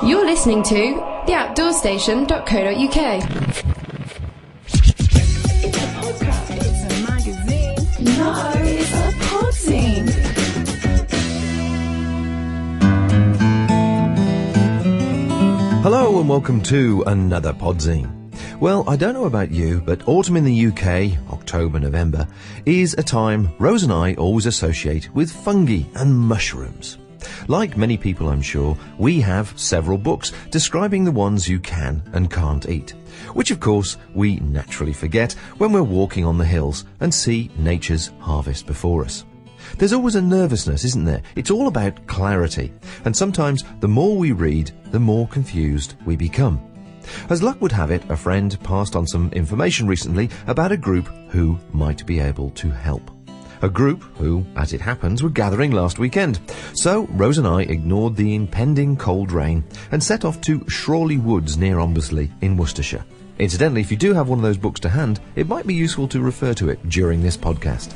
You're listening to theoutdoorstation.co.uk. It's a podcast. It's a magazine. No, it's a Podzine. Hello and welcome to another Podzine. Well, I don't know about you, but autumn in the UK, October, November, is a time Rose and I always associate with fungi and mushrooms. Like many people, I'm sure, we have several books describing the ones you can and can't eat, which of course we naturally forget when we're walking on the hills and see nature's harvest before us. There's always a nervousness, isn't there? It's all about clarity, and sometimes the more we read, the more confused we become. As luck would have it, a friend passed on some information recently about a group who might be able to help. A group who, as it happens, were gathering last weekend. So Rose and I ignored the impending cold rain and set off to Shrawley Woods near Ombersley in Worcestershire. Incidentally, if you do have one of those books to hand, it might be useful to refer to it during this podcast.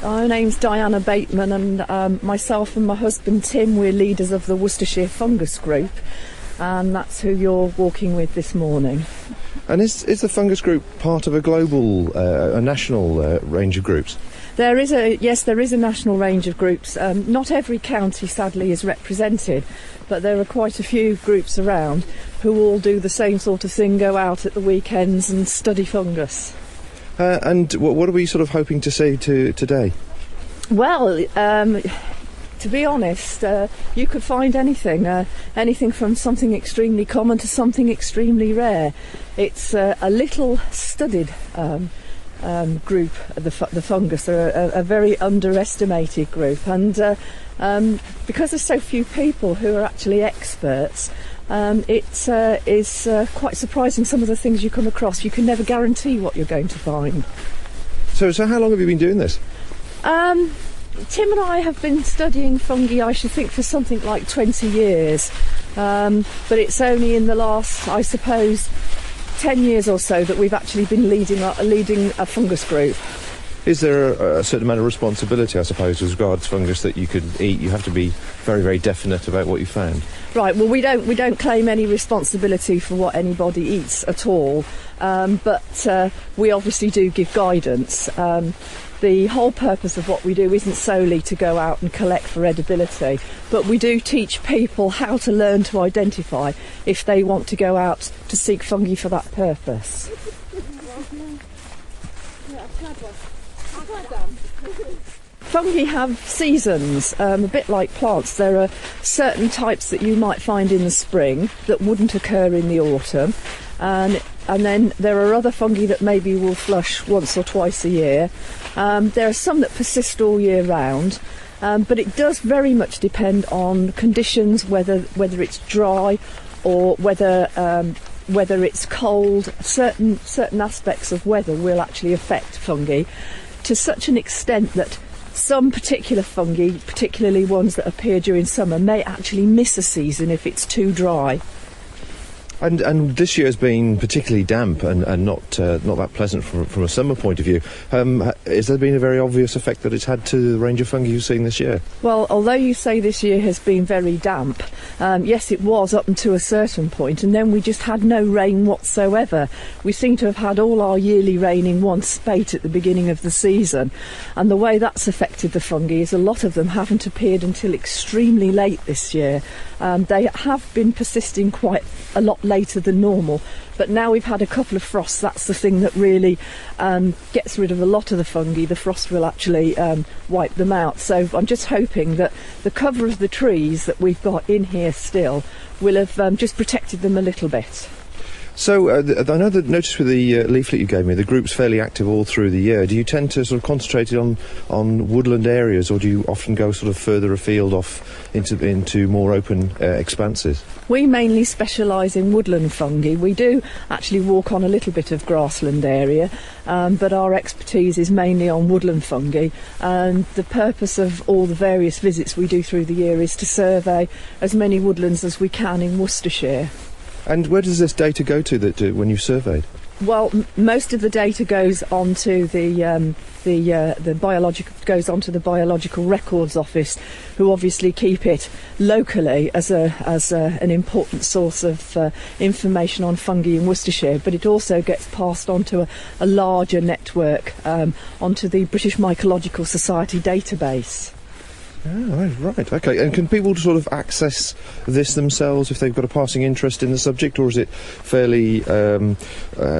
My name's Diana Bateman, and myself and my husband Tim, we're leaders of the Worcestershire Fungus Group, and that's who you're walking with this morning. And is the Fungus Group part of a global, a national range of groups? There is a national range of groups. Not every county, sadly, is represented, but there are quite a few groups around who all do the same sort of thing, go out at the weekends and study fungus. And what are we sort of hoping to see today? Well, to be honest, you could find anything from something extremely common to something extremely rare. It's a little studied group, the fungus. They're a very underestimated group, and because there's so few people who are actually experts, it is quite surprising some of the things you come across. You can never guarantee what you're going to find. So how long have you been doing this? Tim and I have been studying fungi, I should think, for something like 20 years. But it's only in the last, I suppose, 10 years or so that we've actually been leading a fungus group. Is there a certain amount of responsibility, I suppose, as regards fungus that you could eat? You have to be very, very definite about what you found. Right. Well, we don't claim any responsibility for what anybody eats at all, but we obviously do give guidance. The whole purpose of what we do isn't solely to go out and collect for edibility, but we do teach people how to learn to identify if they want to go out to seek fungi for that purpose. Fungi have seasons, a bit like plants. There are certain types that you might find in the spring that wouldn't occur in the autumn, and then there are other fungi that maybe will flush once or twice a year. There are some that persist all year round, but it does very much depend on conditions, whether it's dry or whether it's cold. Certain aspects of weather will actually affect fungi to such an extent that some particular fungi, particularly ones that appear during summer, may actually miss a season if it's too dry. And this year has been particularly damp and not that pleasant from a summer point of view. Has there been a very obvious effect that it's had to the range of fungi you've seen this year? Well, although you say this year has been very damp, yes, it was up until a certain point, and then we just had no rain whatsoever. We seem to have had all our yearly rain in one spate at the beginning of the season, and the way that's affected the fungi is a lot of them haven't appeared until extremely late this year. They have been persisting quite a lot later than normal, but now we've had a couple of frosts. That's the thing that really gets rid of a lot of the fungi. The frost will actually wipe them out, so I'm just hoping that the cover of the trees that we've got in here still will have just protected them a little bit. So I know that notice with the leaflet you gave me, the group's fairly active all through the year. Do you tend to sort of concentrate on woodland areas, or do you often go sort of further afield off into more open expanses? We mainly specialise in woodland fungi. We do actually walk on a little bit of grassland area, but our expertise is mainly on woodland fungi, and the purpose of all the various visits we do through the year is to survey as many woodlands as we can in Worcestershire. And where does this data go to when you surveyed? Well, most of the data goes onto the biological records office, who obviously keep it locally as an important source of information on fungi in Worcestershire. But it also gets passed on to a larger network, onto the British Mycological Society database. Oh, right, okay. And can people sort of access this themselves if they've got a passing interest in the subject, or is it fairly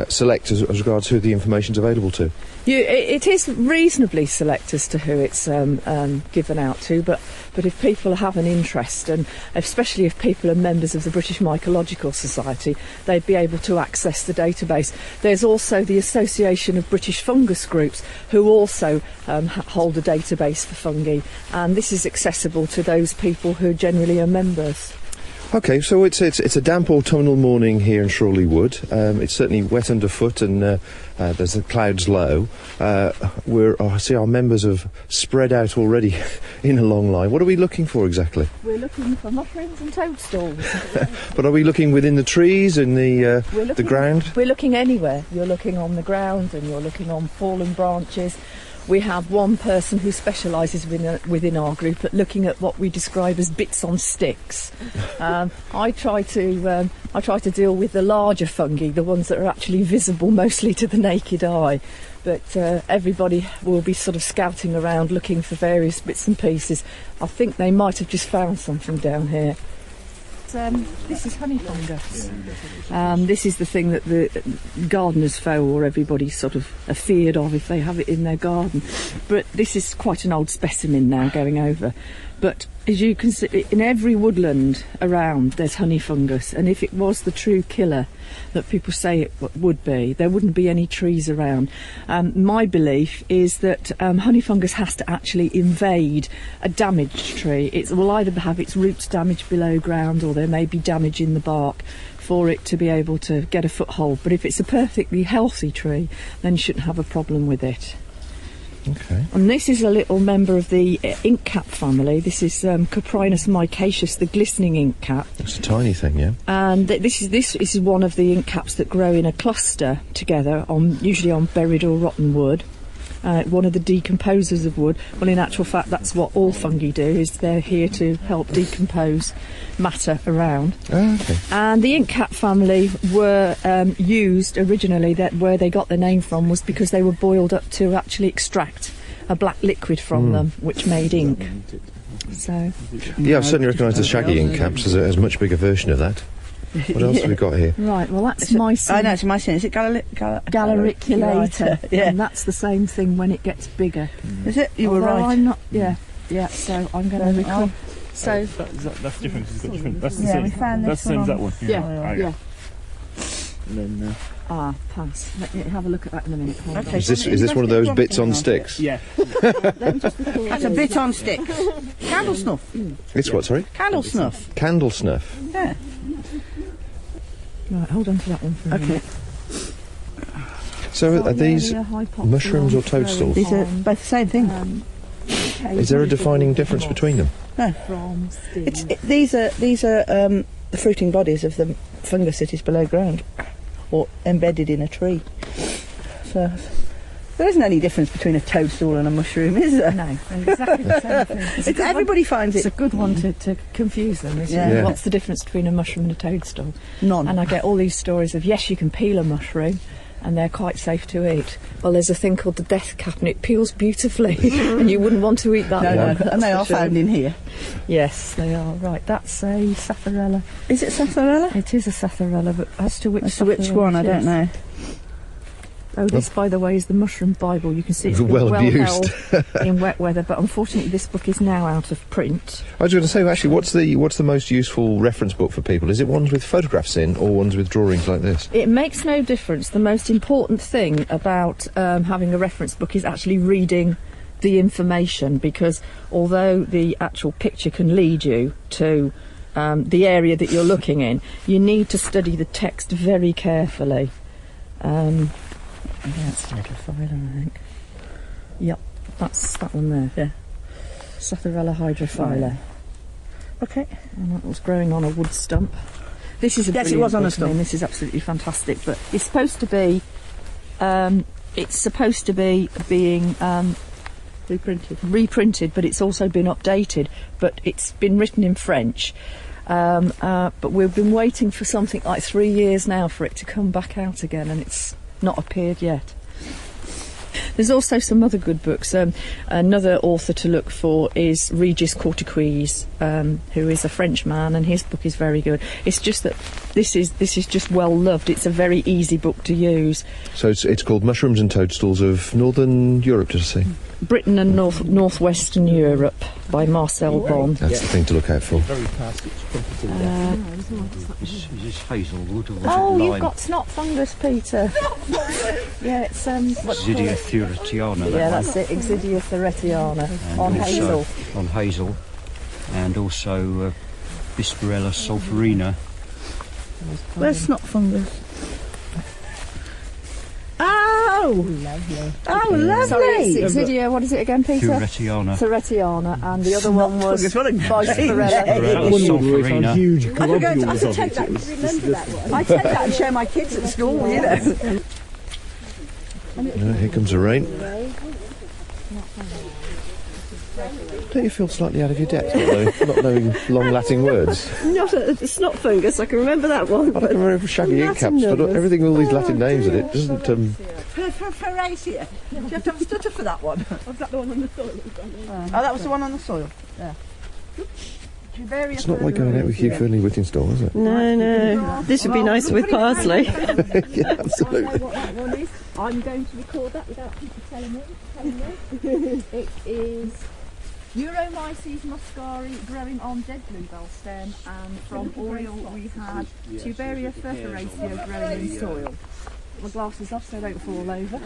select as regards who the information's available to? It is reasonably select as to who it's given out to, but if people have an interest, and especially if people are members of the British Mycological Society, they'd be able to access the database. There's also the Association of British Fungus Groups, who also hold a database for fungi, and this is accessible to those people who generally are members. Okay, so it's a damp autumnal morning here in Shrawley Wood. It's certainly wet underfoot, and there's the clouds low. I see our members have spread out already in a long line. What are we looking for exactly? We're looking for mushrooms and toadstools. But are we looking within the trees, in the ground? We're looking anywhere. You're looking on the ground, and you're looking on fallen branches. We have one person who specialises within our group at looking at what we describe as bits on sticks. I try to deal with the larger fungi, the ones that are actually visible mostly to the naked eye. But everybody will be sort of scouting around looking for various bits and pieces. I think they might have just found something down here. This is honey fungus. This is the thing that the gardeners foe, or everybody sort of are feared of if they have it in their garden. But this is quite an old specimen now going over. But as you can see, in every woodland around there's honey fungus, and if it was the true killer that people say it would be, there wouldn't be any trees around. My belief is that honey fungus has to actually invade a damaged tree. It will either have its roots damaged below ground, or there may be damage in the bark for it to be able to get a foothold. But if it's a perfectly healthy tree, then you shouldn't have a problem with it. Okay. And this is a little member of the inkcap family. This is Coprinus micaceus, the glistening inkcap. It's a tiny thing, yeah. And this is one of the inkcaps that grow in a cluster together, usually on buried or rotten wood. One of the decomposers of wood. Well, in actual fact, that's what all fungi do, is they're here to help decompose matter around. Oh, okay. And the inkcap family were used originally, where they got their name from was because they were boiled up to actually extract a black liquid from them, which made ink. So, yeah, I've certainly recognised the shaggy inkcaps as a much bigger version of that. What else have we got here? Right, well that's mycin. I know, it's mycin. Is it Gallericulator? Yeah. And that's the same thing when it gets bigger. Is it? You were Although right. I'm not, yeah, so I'm going to record. So That's different. It's got different. That's the Yeah, same. we found That's this the same as one that one. yeah. And then, Pass. Let me have a look at that in a minute. Hold Okay. Is this one of those bits on sticks? yeah. on. Let me just record That's a these. bit on stick. Candle snuff. It's what, sorry? Candle snuff. Candle snuff. Yeah. Right, hold on to that one for a minute. So are these Salmonella, hypoxia, mushrooms or toadstools? These are both the same thing. Is there a defining difference between them? From skin. These are the fruiting bodies of the fungus that is below ground, or embedded in a tree. So there isn't any difference between a toadstool and a mushroom, is there? No, they're exactly the same thing. Everybody finds It's it. a good one to confuse them, isn't Yeah. it? Yeah. What's the difference between a mushroom and a toadstool? None. And I get all these stories of, yes, you can peel a mushroom and they're quite safe to eat. Well, there's a thing called the death cap and it peels beautifully and you wouldn't want to eat that No, one. no, and they are found in here. Yes, they are. Right, that's a Sapharella. Is it Sarsaparilla? It is a Sapharella, but as to which Which one? I don't know. Oh, this, by the way, is the Mushroom Bible. You can see it's Well been abused. held in wet weather, but unfortunately this book is now out of print. I was going to say, actually, what's the most useful reference book for people? Is it ones with photographs in, or ones with drawings like this? It makes no difference. The most important thing about having a reference book is actually reading the information, because although the actual picture can lead you to the area that you're looking in, you need to study the text very carefully. That's hydrophylla, I think. Yep, that's that one there. Yeah. Sapharella hydrophylla. Okay. And that was growing on a wood stump. This is a Yes, it brilliant was on book. a stump. I mean, this is absolutely fantastic. But it's supposed to be, being reprinted, but it's also been updated. But it's been written in French. But we've been waiting for something like 3 years now for it to come back out again, and it's not appeared yet. There's also some other good books. Another author to look for is Regis Courtecuisse, who is a Frenchman, and his book is very good. It's just that this is just well loved. It's a very easy book to use. So it's called Mushrooms and Toadstools of Northern Europe, did I say? Britain and Northwestern Europe by Marcel Bon. That's the thing to look out for. Very past its trumpeting. Is this hazelwood or is Oh, it you've lime? got snot fungus, Peter. Yeah, it's what do you call it? Xidia thuretiana. Yeah, that's it. Exidia thuretiana on hazel. On hazel, and also Bisperella sulphurina. Where's snot fungus? Oh! Lovely. Oh, lovely! Sorry, it's Exidia, what is it again, Peter? Thuretiana. Thuretiana, and the other one was Fungus, what a Bisperella. Bisperella Sulphurina. sulphurina. Huge I could go to, I globules could of take it. that, It was remember that one. I take that and show my kids at school, you know. Here comes the rain. Don't you feel slightly out of your depth, not knowing long Latin words? Not a snot fungus, I can remember that one. I don't remember shaggy ink caps, but everything with all these Latin names in it doesn't. Ferracia. Do you have to have a stutter for that one? Was that the one on the soil? Oh, that was the one on the soil. Yeah. It's not like going out with Hugh Fernley Whittingstall, is it? No. This would be nice with parsley. Yeah, absolutely. What that one is. I'm going to record that without people telling me. It is Euromyces muscari growing on dead bluebell stem, and from Oriole we had Tuberia ferteracia growing in soil. My glasses off so they don't fall over.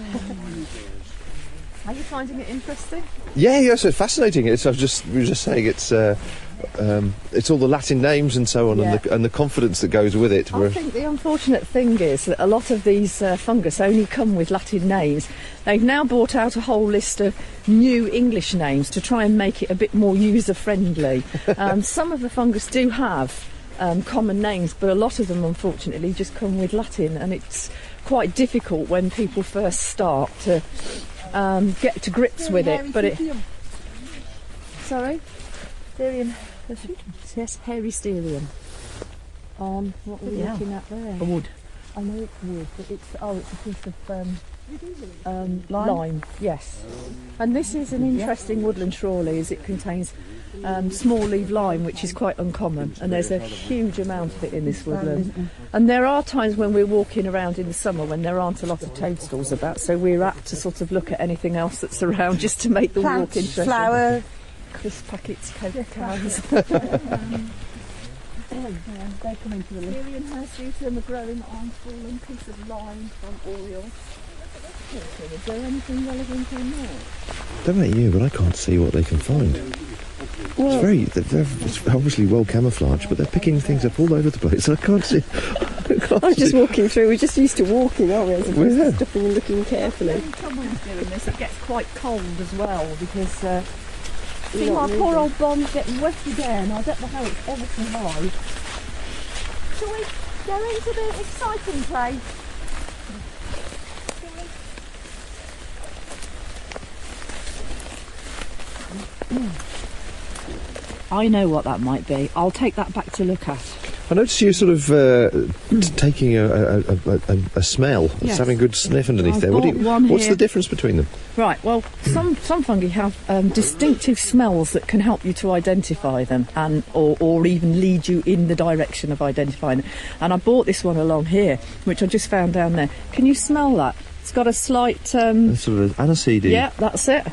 Are you finding it interesting? Yeah, so fascinating. We were just saying it's all the Latin names and so on, Yeah. and the confidence that goes with it. I think the unfortunate thing is that a lot of these fungus only come with Latin names. They've now brought out a whole list of new English names to try and make it a bit more user-friendly. Some of the fungus do have common names, but a lot of them unfortunately just come with Latin, and it's quite difficult when people first start to get to grips with it. But sorry? Sterium. Yes, hairy sterium. On what we're looking at there. A wood. I know it's wood, but it's a piece of lime. Yes. And this is an interesting woodland Shrawley, as it contains small leaf lime, which is quite uncommon, and there's a huge amount of it in this woodland. And there are times when we're walking around in the summer when there aren't a lot of toadstools about, so we're apt to sort of look at anything else that's around just to make the walk interesting. Flower. Crisp packets, Coke cans. They come into the list. Syrian hirsutum are growing on fallen piece of lime from Oriole. Is there anything relevant in there? Don't know you, but I can't see what they can find. It's obviously well camouflaged, but they're picking things up all over the place, and I can't see. I'm just walking through. We're just used to walking, aren't we? As opposed Yeah. to stopping and looking carefully. The trouble with doing this, it gets quite cold as well, because see my poor old bomb's getting wet again. I don't know how it's ever survived. Shall we go into the exciting place? I know what that might be. I'll take that back to look at. I noticed you sort of taking a smell, Yes. having a good sniff underneath I've there. got one What's here. the difference between them? Right, well, some fungi have distinctive smells that can help you to identify them, and or even lead you in the direction of identifying them. And I brought this one along here, which I just found down there. Can you smell that? It's got a slight... Sort of aniseed. yeah, that's it.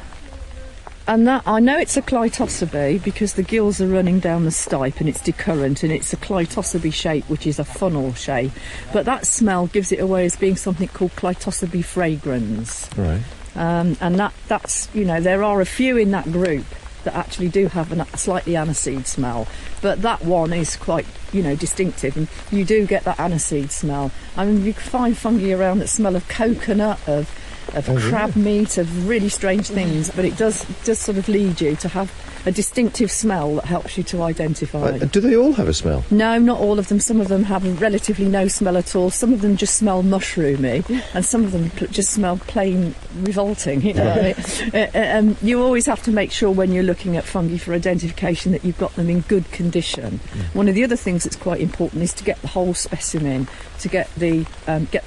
And that, I know it's a Clitosobe because the gills are running down the stipe and it's decurrent, and it's a Clitosobe shape, which is a funnel shape. But that smell gives it away as being something called Clitosobe fragrans. Right. And that's, you know, there are a few in that group that actually do have a slightly aniseed smell, but that one is quite, you know, distinctive, and you do get that aniseed smell. I mean, you can find fungi around that smell of coconut, of crab meat, of really strange things, but it does sort of lead you to have a distinctive smell that helps you to identify. Do they all have a smell? No, not all of them. Some of them have relatively no smell at all. Some of them just smell mushroomy, and some of them just smell plain revolting. You know, you always have to make sure when you're looking at fungi for identification that you've got them in good condition. One of the other things that's quite important is to get the whole specimen, to get the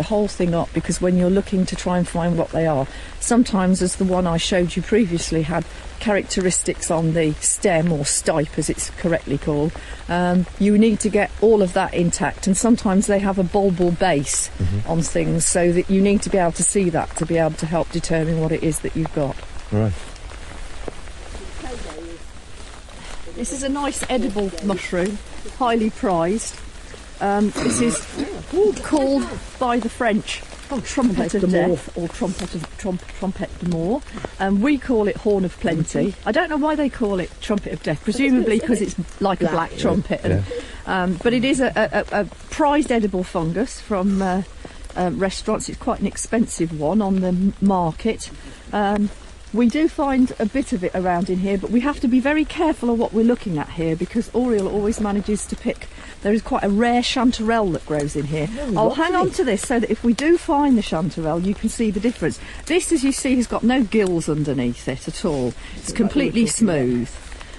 whole thing up, because when you're looking to try and find what they are, sometimes, as the one I showed you previously had characteristics on the stem, or stipe as it's correctly called, you need to get all of that intact, and sometimes they have a bulbal base on things, so that you need to be able to see that to be able to help determine what it is that you've got. Right. This is a nice edible mushroom, highly prized. This is called by the French trumpet of death, or trumpet de mort, and we call it horn of plenty. I don't know why they call it trumpet of death, presumably because it's like a black trumpet. But it is a prized edible fungus from restaurants. It's quite an expensive one on the market. We do find a bit of it around in here, but we have to be very careful of what we're looking at here, because Oriel always manages to pick. There is quite a rare chanterelle that grows in here. I'll hang on to this so that if we do find the chanterelle, you can see the difference. This, as you see, has got no gills underneath it at all. It's completely smooth.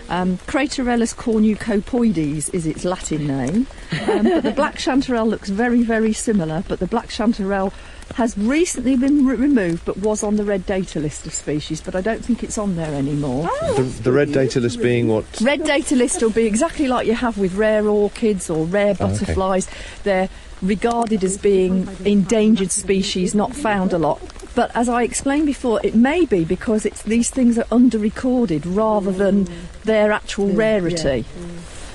Craterellus cornucopoides is its Latin name, but the black chanterelle looks very, very similar, but the black chanterelle has recently been removed, but was on the red data list of species, but I don't think it's on there anymore. The red data list being what? Red data list will be exactly like you have with rare orchids or rare butterflies. They're regarded as being endangered species, not found a lot. But as I explained before, it may be because these things are under-recorded rather than their actual rarity.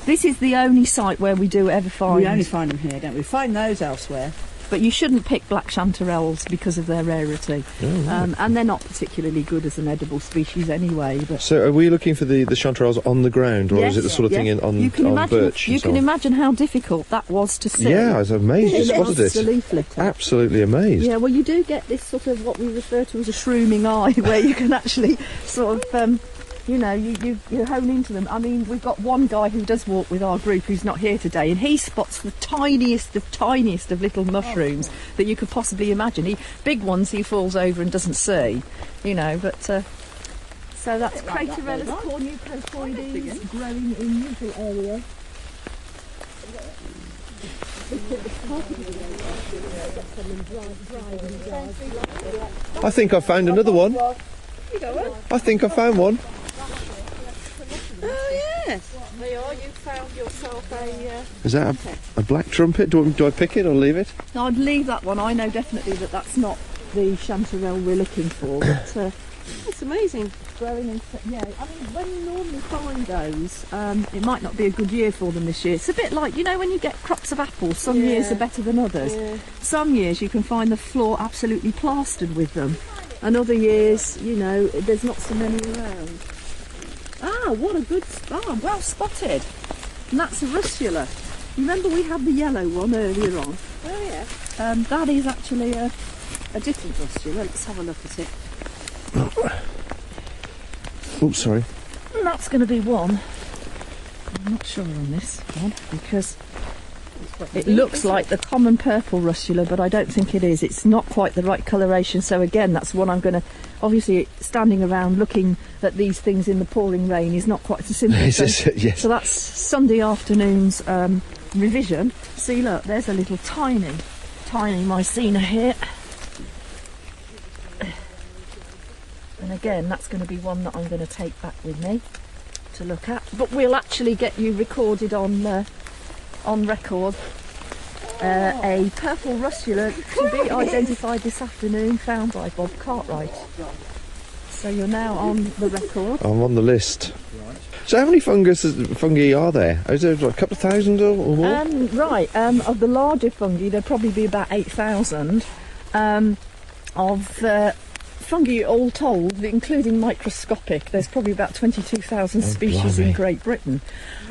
This is the only site where we do ever find... We only find them here, don't we? Find those elsewhere. But you shouldn't pick black chanterelles because of their rarity. And they're not particularly good as an edible species anyway. But so are we looking for the chanterelles on the ground, or is it the sort of thing on birch? You can imagine how difficult that was to see. Yeah, I was amazed you spotted it. The leaflet. Absolutely amazed. Yeah, well, you do get this sort of what we refer to as a shrooming eye, where you can actually sort of... you know, you hone into them. I mean, we've got one guy who does walk with our group who's not here today, and he spots the tiniest of little mushrooms that you could possibly imagine. Big ones he falls over and doesn't see, you know, but... so that's Craterellus cornucopoides growing in little area. I think I found another one. I think I found one. Oh yes, there you are. You found yourself a... Is that a black trumpet? Do I pick it or leave it? No, I'd leave that one. I know definitely that that's not the chanterelle we're looking for. But It's amazing. growing in... Yeah, I mean, when you normally find those, it might not be a good year for them this year. It's a bit like, you know, when you get crops of apples, some years are better than others. Some years you can find the floor absolutely plastered with them. And other years, you know, there's not so many around. Ah, what a good well spotted. And that's a russula. Remember we had the yellow one earlier on? Oh yeah. That is actually a different russula. Let's have a look at it. Oh, sorry. And that's going to be one. I'm not sure on this one because it looks like the common purple russula, but I don't think it is. It's not quite the right coloration. So again, that's one I'm going to... Obviously, standing around looking at these things in the pouring rain is not quite so simple. Yes. So that's Sunday afternoon's revision. See, look, there's a little tiny mycena here. And again, that's going to be one that I'm going to take back with me to look at. But we'll actually get you recorded on record. A purple russula to be identified this afternoon, found by Bob Cartwright. So you're now on the record. I'm on the list. So how many fungi are there? Is there like a couple of thousand or more? Of the larger fungi, there'd probably be about 8,000. Fungi all told, including microscopic, there's probably about 22,000 species in Great Britain.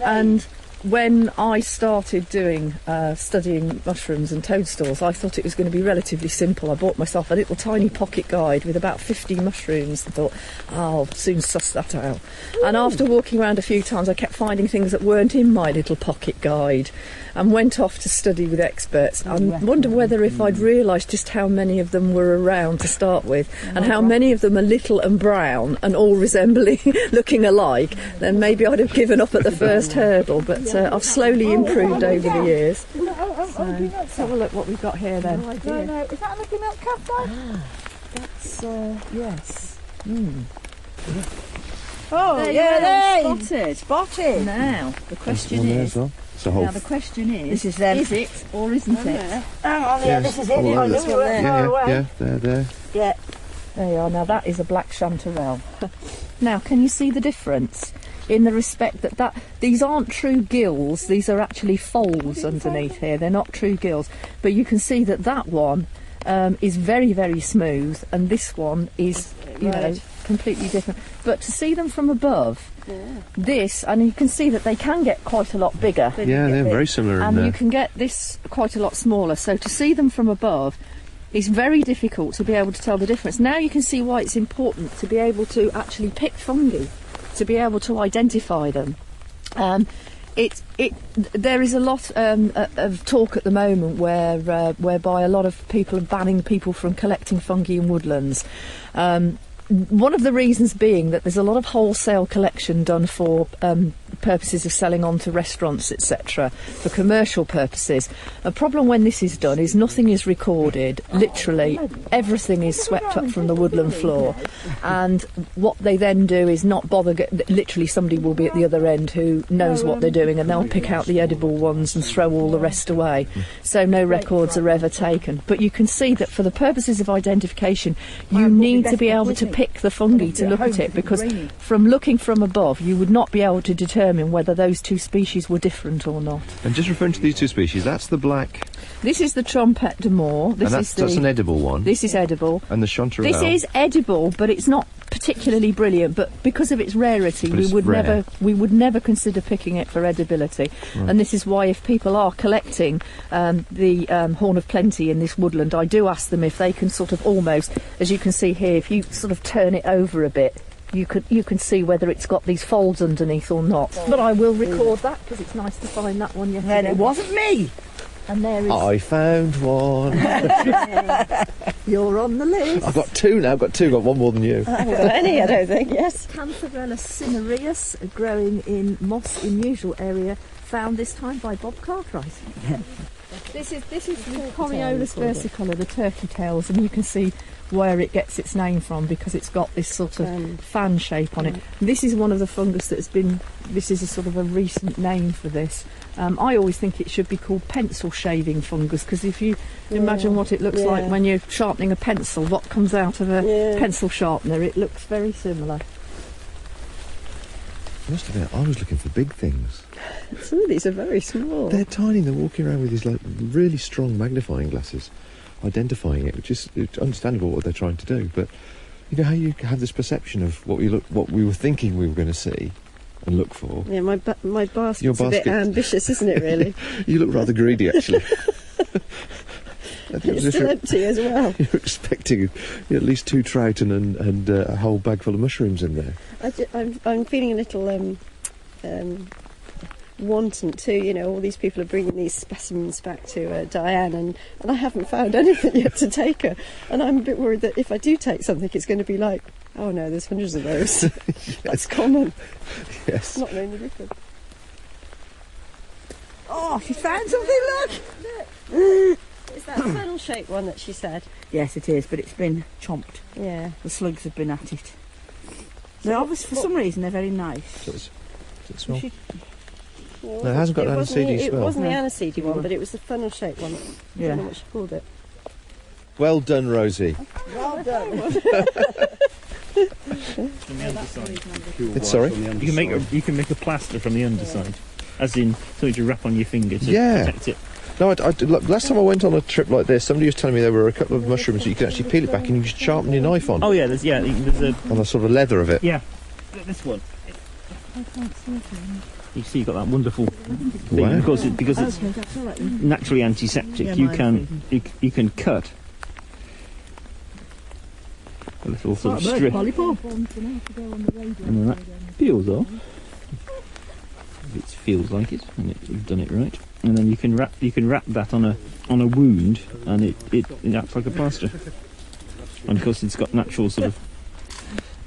And when I started doing studying mushrooms and toadstools, I thought it was going to be relatively simple. I bought myself a little tiny pocket guide with about 50 mushrooms and thought, I'll soon suss that out. And after walking around a few times, I kept finding things that weren't in my little pocket guide and went off to study with experts. And wonder whether if I'd realised just how many of them were around to start with and how many of them are little and brown and all resembling, looking alike, then maybe I'd have given up at the first hurdle. But I've slowly improved over the years. So let's have a look what we've got here then. No, is that looking at cacti? That's, yes. Oh, There you yeah, go, spotted. Spotted. Now, the question is... It's a whole... Now the question is, This is them. is it or isn't it? Hang on, yeah, this is it. Oh, I knew that's- we weren't far away. there. Yeah. There you are. Now that is a black chanterelle. Now, can you see the difference in the respect that these aren't true gills? These are actually folds underneath here. They're not true gills, but you can see that one is very, very smooth, and this one is, you know, completely different. But to see them from above. This, and you can see that they can get quite a lot bigger. Yeah, they're very similar in And there. you can get this quite a lot smaller. So to see them from above, it's very difficult to be able to tell the difference. Now you can see why it's important to be able to actually pick fungi, to be able to identify them. There is a lot of talk at the moment whereby a lot of people are banning people from collecting fungi in woodlands. One of the reasons being that there's a lot of wholesale collection done for purposes of selling on to restaurants, etc., for commercial purposes. A problem when this is done is nothing is recorded. Literally, everything is swept up from the woodland floor. And what they then do is not bother... Literally, somebody will be at the other end who knows what they're doing, and they'll pick out the edible ones and throw all the rest away. So no records are ever taken. But you can see that for the purposes of identification, you need to be able to pick the fungi to look at it, because from looking from above you would not be able to determine whether those two species were different or not. And just referring to these two species, that's the black... This is the trompette de Moor. and that's an edible one. This is edible. And the chanterelle... This is edible, but it's not particularly brilliant. But because of its rarity, we would never consider picking it for edibility. Right. And this is why, if people are collecting the Horn of Plenty in this woodland, I do ask them if they can sort of almost, as you can see here, if you sort of turn it over a bit, you can see whether it's got these folds underneath or not. But I will record that because it's nice to find that one yet And again. it wasn't me. And there is... I found one. You're on the list. I've got two now. I've got one more than you. I haven't got any, I don't think, yes. Cantharella cinereus, growing in moss in usual area, found this time by Bob Cartwright. This is the Coriolis versicolor, the turkey tails, and you can see where it gets its name from because it's got this sort of fan shape on it. This is one of the fungus that has been... This is a sort of a recent name for this. I always think it should be called pencil shaving fungus, because if you imagine what it looks like when you're sharpening a pencil, what comes out of a pencil sharpener, it looks very similar. I must admit, I was looking for big things. Some of these are very small. They're tiny. They're walking around with these like really strong magnifying glasses, identifying it, which is it's understandable what they're trying to do. But you know how you have this perception of what we were thinking we were going to see and look for. Yeah, my basket's Your a bit basket. ambitious, isn't it, really? You look rather greedy, actually. It's still empty as well. You're expecting at least 2 trout and a whole bag full of mushrooms in there. I'm feeling a little wanton too. You know, all these people are bringing these specimens back to Diane, and I haven't found anything yet to take her. And I'm a bit worried that if I do take something, it's going to be like, oh no, there's hundreds of those. That's common. Yes. Not really different. Oh, she found something, Look. Is that the funnel-shaped one that she said? Yes, it is, but it's been chomped. Yeah. The slugs have been at it. They're obviously, for some reason, they're very nice. Does it smell? Well, No, it hasn't got an aniseedy It smell. wasn't the No. aniseedy one, but it was the funnel-shaped one. I Yeah. don't know what she called it. Well done, Rosie. Well done. From the underside. It's sorry? You can make a plaster from the underside, as in something to wrap on your finger to Yeah. protect it. No, look, last time I went on a trip like this, somebody was telling me there were a couple of mushrooms that you can actually peel it back and you just sharpen your knife on. Oh yeah, there's a On the sort of leather of it. yeah. This one. You see, you've got that wonderful thing. Wow. Because it's naturally antiseptic. Yeah, you mine can can cut a little sort of strip, and then that peels off. If it feels like it, and you've done it right. And then you can wrap that on a wound, and it acts like a plaster. And of course, it's got natural sort of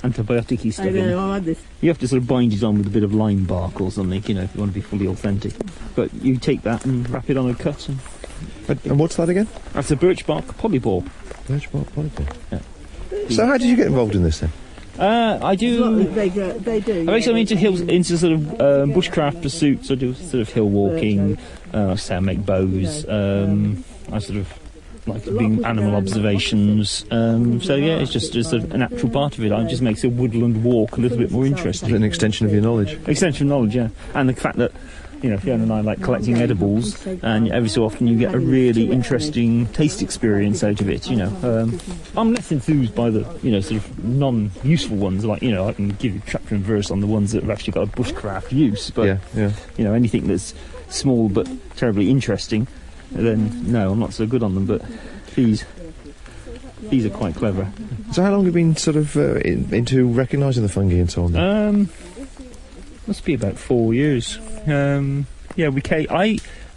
antibiotic-y stuff in it. I had this. You have to sort of bind it on with a bit of lime bark or something, you know, if you want to be fully authentic. But you take that and wrap it on a cut. And what's that again? That's a birch bark polyball. Birch bark polypore. Yeah. So how did you get involved in this then? I do. They do. I'm actually into sort of bushcraft pursuits. I do sort of hill walking. I make bows. I sort of like doing animal observations. So yeah, it's just a natural part of it. It just makes a woodland walk a little bit more interesting. An extension of your knowledge. Extension of knowledge, yeah. And the fact that, you know, Fiona and I like collecting edibles, and every so often you get a really interesting taste experience out of it, you know. I'm less enthused by the, you know, sort of non-useful ones, like, you know, I can give you chapter and verse on the ones that have actually got a bushcraft use, but, Yeah. you know, anything that's small but terribly interesting, then no, I'm not so good on them, but these are quite clever. So how long have you been sort of into recognising the fungi and so on? Must be about 4 years. Yeah,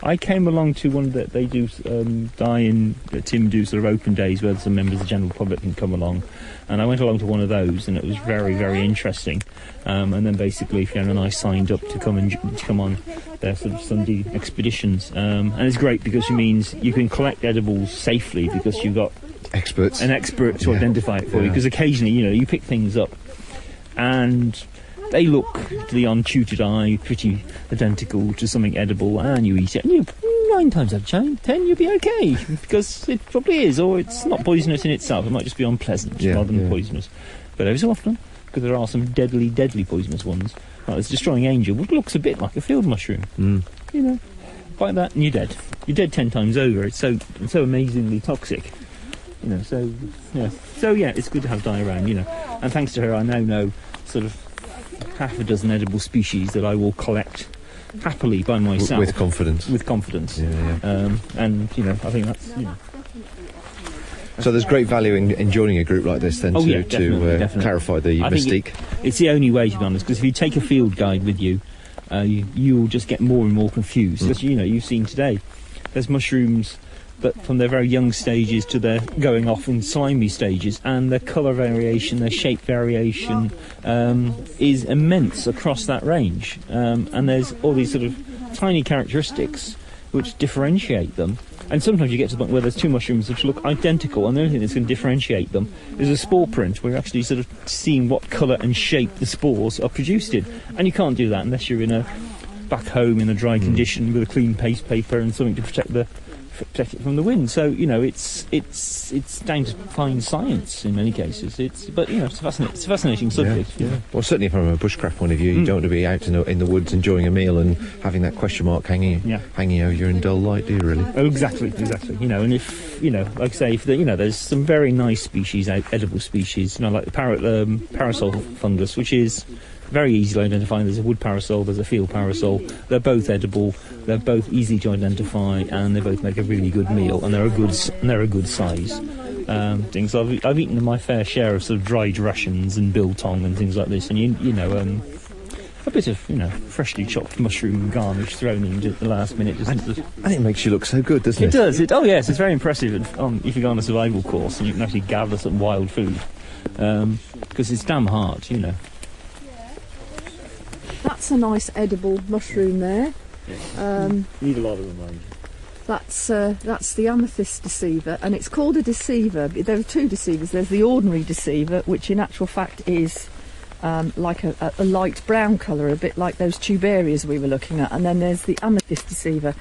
I came along to one that they do Tim do sort of open days where some members of the general public can come along, and I went along to one of those, and it was very, very interesting. And then basically Fiona and I signed up to come on their sort of Sunday expeditions, and it's great because it means you can collect edibles safely because you've got Experts. an expert to identify it for you. Because occasionally, you know, you pick things up and they look to the untutored eye pretty identical to something edible, and you eat it, and 9 times out of 10 you'll be okay, because it probably is, or it's not poisonous in itself. It might just be unpleasant rather than poisonous. But every so often, because there are some deadly poisonous ones, like this destroying angel, which looks a bit like a field mushroom. You know, bite that and you're dead. You're dead 10 times over. It's so amazingly toxic. You know, so yeah, it's good to have Di around. You know, and thanks to her, I now know sort of half a dozen edible species that I will collect happily by myself. With confidence. With confidence. Yeah. And, you know, I think that's, you know. So there's great value in joining a group like this then to clarify the mystique. It's the only way, to be honest, because if you take a field guide with you, you will just get more and more confused. Because, you know, you've seen today, there's mushrooms that from their very young stages to their going off in slimy stages, and their colour variation, their shape variation is immense across that range. And there's all these sort of tiny characteristics which differentiate them. And sometimes you get to the point where there's two mushrooms which look identical, and the only thing that's going to differentiate them is a spore print, where you're actually sort of seeing what colour and shape the spores are produced in. And you can't do that unless you're in a back home in a dry condition with a clean paste paper and something to protect it from the wind. So, you know, it's down to fine science in many cases. But you know, it's a fascinating subject. Yeah. Well, certainly from a bushcraft point of view, you don't want to be out in the woods enjoying a meal and having that question mark hanging over you in dull light, do you really? Oh, exactly. You know, and if, you know, like I say, there's some very nice species, edible species, you know, like the parasol fungus, which is very easy to identify. There's a wood parasol, there's a field parasol. They're both edible, they're both easy to identify, and they both make a really good meal, and they're a good size. Things I've eaten my fair share of sort of dried rations and biltong and things like this, and you know, a bit of, you know, freshly chopped mushroom garnish thrown in at the last minute. And it makes you look so good, doesn't it? It does. Oh yes, it's very impressive if you go on a survival course and you can actually gather some wild food, because it's damn hard, you know. That's a nice edible mushroom there. Need a lot of them, mind. That's the amethyst deceiver, and it's called a deceiver. There are two deceivers. There's the ordinary deceiver, which in actual fact is like a light brown colour, a bit like those tuberias we were looking at, and then there's the amethyst deceiver.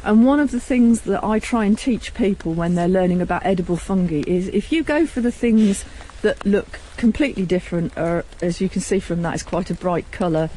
And one of the things that I try and teach people when they're learning about edible fungi is, if you go for the things that look completely different, or as you can see from that, it's quite a bright colour.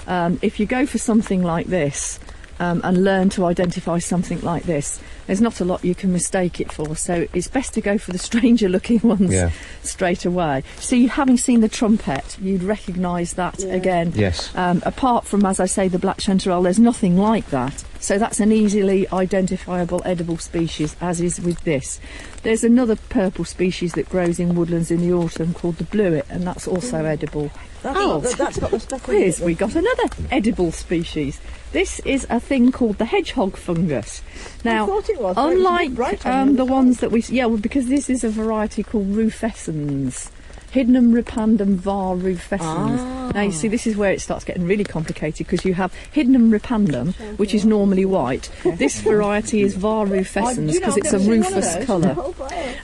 If you go for something like this, and learn to identify something like this, there's not a lot you can mistake it for, so it's best to go for the stranger looking ones straight away. So you, having seen the trumpet, you'd recognise that again. Yes. Apart from, as I say, the black chanterelle, there's nothing like that. So that's an easily identifiable edible species, as is with this. There's another purple species that grows in woodlands in the autumn called the bluet, and that's also edible. That's got the speckle in Here's, it. we got another edible species. This is a thing called the hedgehog fungus. Now, I thought it was, unlike but it's a bit bright on the the ones that we... Yeah, well, because this is a variety called rufescens. Hydnum ripandum var rufescens. Now you see, this is where it starts getting really complicated, because you have Hydnum ripandum, which is normally white. This variety is var rufescens because it's a rufous colour.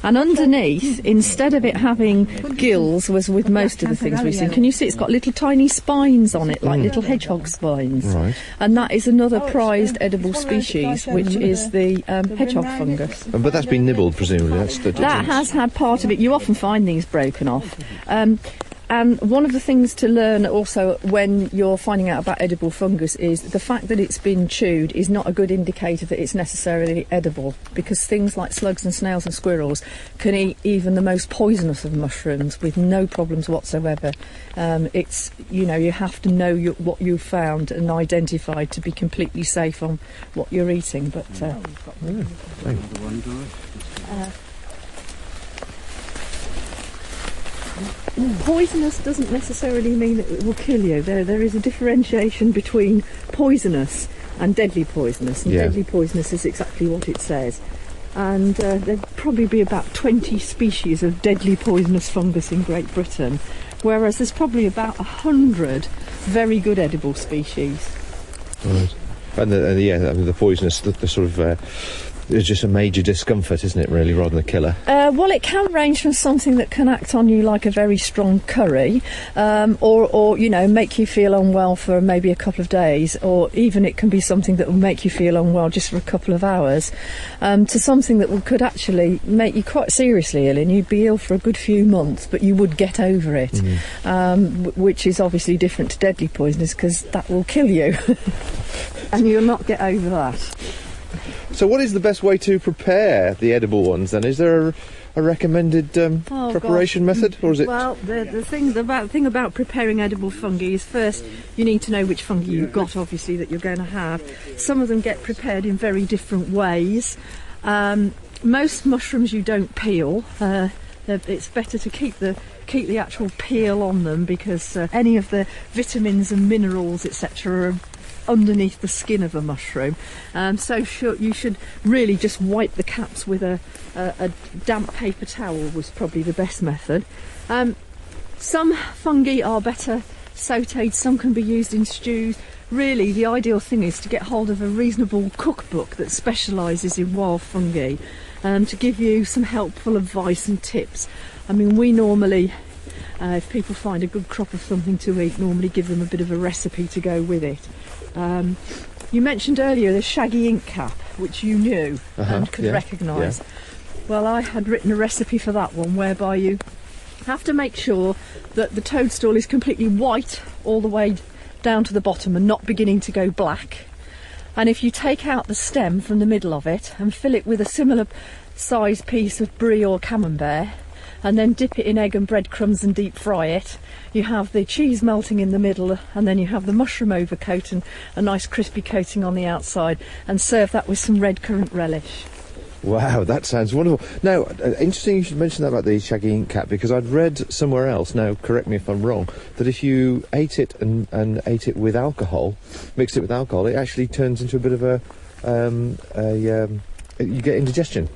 And underneath, instead of it having gills, was with most of the things we've seen, can you see it's got little tiny spines on it, like little hedgehog spines? Right. And that is another prized edible species, which is the hedgehog fungus. But that's been nibbled, presumably. That has had part of it. You often find these broken off. And one of the things to learn also when you're finding out about edible fungus is the fact that it's been chewed is not a good indicator that it's necessarily edible, because things like slugs and snails and squirrels can eat even the most poisonous of mushrooms with no problems whatsoever. It's, you know, you have to know what you've found and identified to be completely safe on what you're eating. But poisonous doesn't necessarily mean that it will kill you. There is a differentiation between poisonous and deadly poisonous, and deadly poisonous is exactly what it says. And there'd probably be about 20 species of deadly poisonous fungus in Great Britain, whereas there's probably about 100 very good edible species. Right. And the poisonous, the sort of... it's just a major discomfort, isn't it, really, rather than a killer? Well, it can range from something that can act on you like a very strong curry, or you know, make you feel unwell for maybe a couple of days, or even it can be something that will make you feel unwell just for a couple of hours, to something that could actually make you quite seriously ill, and you'd be ill for a good few months, but you would get over it, which is obviously different to deadly poisonous, because that will kill you, and you'll not get over that. So what is the best way to prepare the edible ones then? Is there a recommended preparation method, or is it... Well, the thing about preparing edible fungi is, first you need to know which fungi you've got, obviously, that you're going to have. Some of them get prepared in very different ways. Most mushrooms you don't peel. It's better to keep the actual peel on them, because any of the vitamins and minerals, etc., are underneath the skin of a mushroom, so you should really just wipe the caps with a damp paper towel was probably the best method. Some fungi are better sautéed, some can be used in stews. Really, the ideal thing is to get hold of a reasonable cookbook that specialises in wild fungi, to give you some helpful advice and tips. I mean, we normally, if people find a good crop of something to eat, normally give them a bit of a recipe to go with it. You mentioned earlier the shaggy ink cap, which you knew and could recognise. Well, I had written a recipe for that one, whereby you have to make sure that the toadstool is completely white all the way down to the bottom and not beginning to go black. And if you take out the stem from the middle of it and fill it with a similar size piece of brie or camembert, and then dip it in egg and breadcrumbs and deep fry it, you have the cheese melting in the middle, and then you have the mushroom overcoat and a nice crispy coating on the outside, and serve that with some red currant relish. Wow, that sounds wonderful. Now, interesting you should mention that about the shaggy ink cap, because I'd read somewhere else, now correct me if I'm wrong, that if you ate it and ate it with alcohol, mixed it with alcohol, it actually turns into a bit of you get indigestion.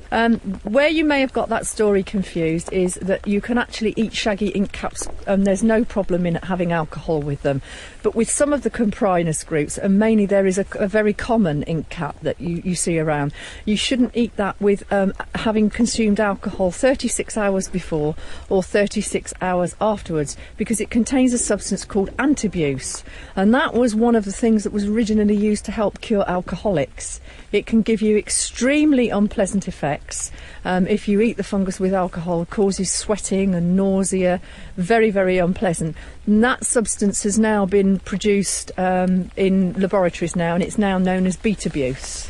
Where you may have got that story confused is that you can actually eat shaggy ink caps, and there's no problem in having alcohol with them. But with some of the Comprinus groups, and mainly there is a very common ink cap that you see around, you shouldn't eat that with having consumed alcohol 36 hours before or 36 hours afterwards, because it contains a substance called antibuse, and that was one of the things that was originally used to help cure alcoholics. It can give you extreme extremely unpleasant effects. If you eat the fungus with alcohol, it causes sweating and nausea, very, very unpleasant. And that substance has now been produced in laboratories now, and it's now known as beta-buse.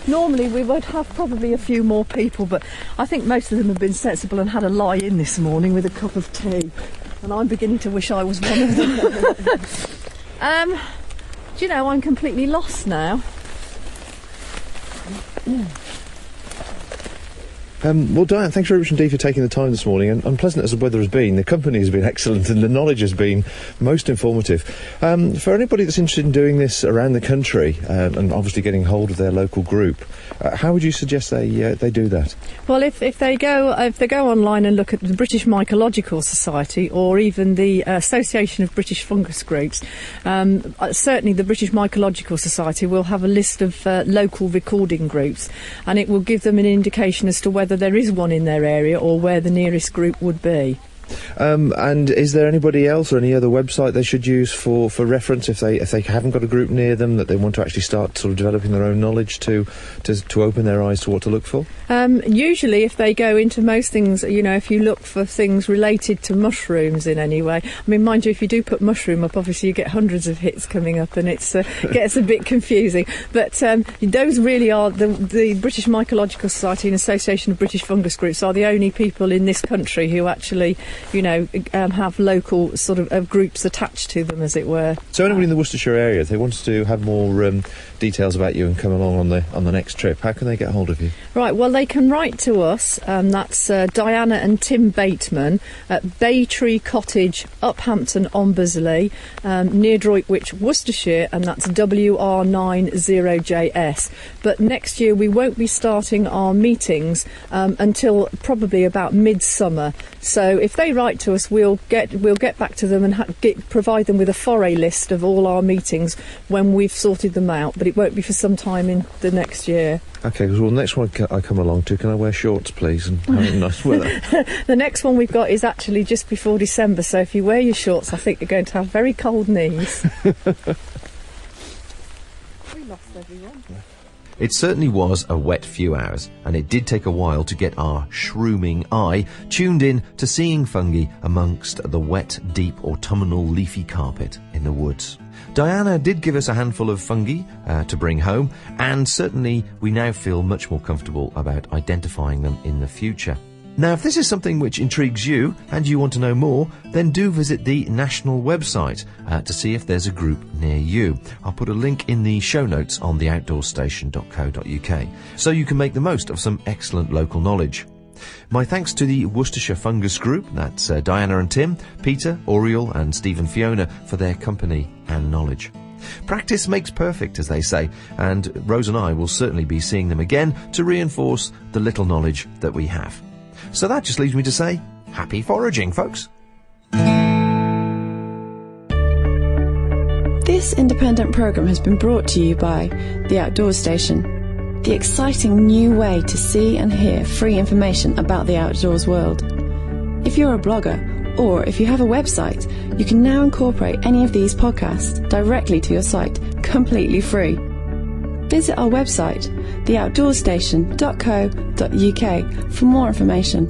Normally we would have probably a few more people, but I think most of them have been sensible and had a lie in this morning with a cup of tea, and I'm beginning to wish I was one of them. Do you know, I'm completely lost now. Well, Diane, thanks very much indeed for taking the time this morning. And unpleasant as the weather has been, the company has been excellent and the knowledge has been most informative. For anybody that's interested in doing this around the country and obviously getting hold of their local group, how would you suggest they do that? Well, if they go online and look at the British Mycological Society or even the Association of British Fungus Groups, certainly the British Mycological Society will have a list of local recording groups, and it will give them an indication as to whether there is one in their area or where the nearest group would be. And is there anybody else or any other website they should use for reference if they haven't got a group near them that they want to actually start sort of developing their own knowledge to open their eyes to what to look for? Usually if they go into most things, you know, if you look for things related to mushrooms in any way, I mean, mind you, if you do put mushroom up, obviously you get hundreds of hits coming up and it gets a bit confusing. But those really are the British Mycological Society and Association of British Fungus Groups are the only people in this country who actually, you know, have local sort of groups attached to them, as it were. So anybody in the Worcestershire area, if they wanted to have more details about you and come along on the next trip, how can they get hold of you? Right, well, they can write to us. That's Diana and Tim Bateman at Baytree Cottage, Uphampton-on-Bursley, near Droitwich, Worcestershire, and that's WR90JS. But next year we won't be starting our meetings until probably about midsummer. So if they write to us, we'll get back to them and provide them with a foray list of all our meetings when we've sorted them out. But it won't be for some time in the next year. Okay, well, the next one I come along to, can I wear shorts, please, and have a nice weather? The next one we've got is actually just before December, so if you wear your shorts, I think you're going to have very cold knees. We lost everyone. It certainly was a wet few hours, and it did take a while to get our shrooming eye tuned in to seeing fungi amongst the wet, deep autumnal leafy carpet in the woods. Diana did give us a handful of fungi to bring home, and certainly we now feel much more comfortable about identifying them in the future. Now, if this is something which intrigues you and you want to know more, then do visit the national website to see if there's a group near you. I'll put a link in the show notes on theoutdoorstation.co.uk so you can make the most of some excellent local knowledge. My thanks to the Worcestershire Fungus Group, that's Diana and Tim, Peter, Oriel and Stephen Fiona for their company and knowledge. Practice makes perfect, as they say, and Rose and I will certainly be seeing them again to reinforce the little knowledge that we have. So that just leaves me to say, happy foraging, folks. This independent programme has been brought to you by The Outdoors Station, the exciting new way to see and hear free information about the outdoors world. If you're a blogger, or if you have a website, you can now incorporate any of these podcasts directly to your site, completely free. Visit our website, theoutdoorstation.co.uk, for more information.